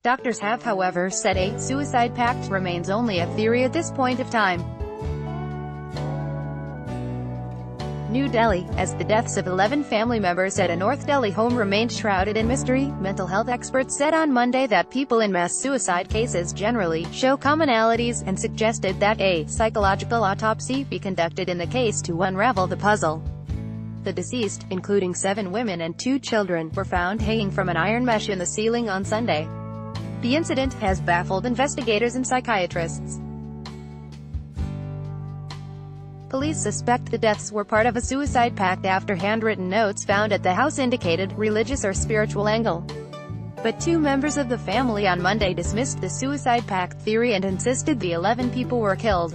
Doctors have, however, said a suicide pact remains only a theory at this point of time. New Delhi, as the deaths of 11 family members at a North Delhi home remained shrouded in mystery, mental health experts said on Monday that people in mass suicide cases generally show commonalities, and suggested that a psychological autopsy be conducted in the case to unravel the puzzle. The deceased, including 7 women and 2 children, were found hanging from an iron mesh in the ceiling on Sunday. The incident has baffled investigators and psychiatrists. Police suspect the deaths were part of a suicide pact after handwritten notes found at the house indicated religious or spiritual angle. But 2 members of the family on Monday dismissed the suicide pact theory and insisted the 11 people were killed.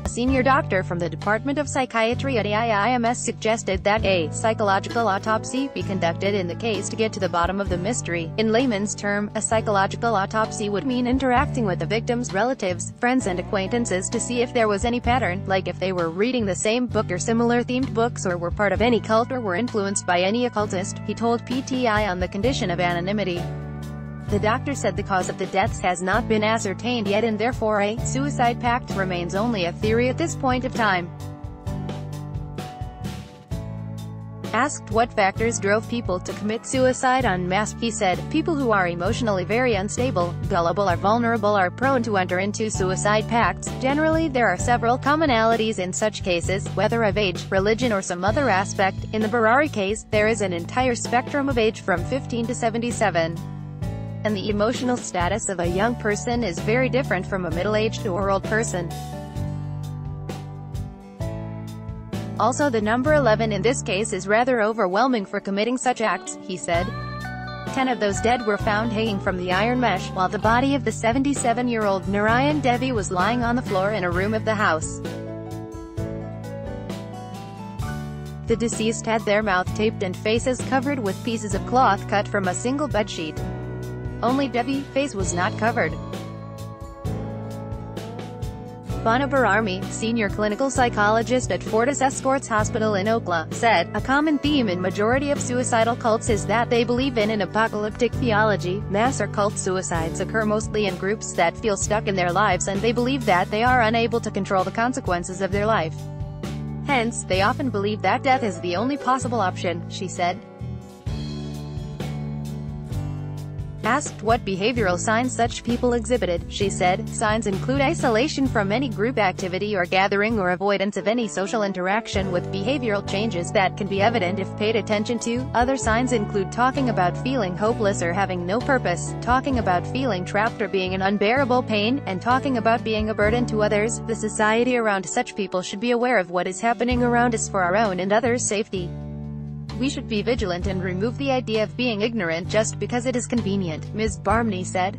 A senior doctor from the Department of Psychiatry at AIIMS suggested that a psychological autopsy be conducted in the case to get to the bottom of the mystery. In layman's term, a psychological autopsy would mean interacting with the victim's relatives, friends and acquaintances to see if there was any pattern, like if they were reading the same book or similar themed books, or were part of any cult or were influenced by any occultist, he told PTI on the condition of anonymity. The doctor said the cause of the deaths has not been ascertained yet, and therefore a suicide pact remains only a theory at this point of time. Asked what factors drove people to commit suicide en masse, he said, "People who are emotionally very unstable, gullible or vulnerable are prone to enter into suicide pacts. Generally, there are several commonalities in such cases, whether of age, religion or some other aspect. In the Burari case, there is an entire spectrum of age from 15 to 77. And the emotional status of a young person is very different from a middle-aged or old person. Also, the number 11 in this case is rather overwhelming for committing such acts," he said. 10 of those dead were found hanging from the iron mesh, while the body of the 77-year-old Narayan Devi was lying on the floor in a room of the house. The deceased had their mouth taped and faces covered with pieces of cloth cut from a single bedsheet. Only Devi's face was not covered. Bana Bararmi, senior clinical psychologist at Fortis Escorts Hospital in Okla, said, "A common theme in majority of suicidal cults is that they believe in an apocalyptic theology. Mass or cult suicides occur mostly in groups that feel stuck in their lives, and they believe that they are unable to control the consequences of their life. Hence, they often believe that death is the only possible option," she said. Asked what behavioral signs such people exhibited, she said, "Signs include isolation from any group activity or gathering or avoidance of any social interaction, with behavioral changes that can be evident if paid attention to. Other signs include talking about feeling hopeless or having no purpose, talking about feeling trapped or being in unbearable pain, and talking about being a burden to others. The society around such people should be aware of what is happening around us for our own and others' safety. We should be vigilant and remove the idea of being ignorant just because it is convenient," Ms. Barmani said.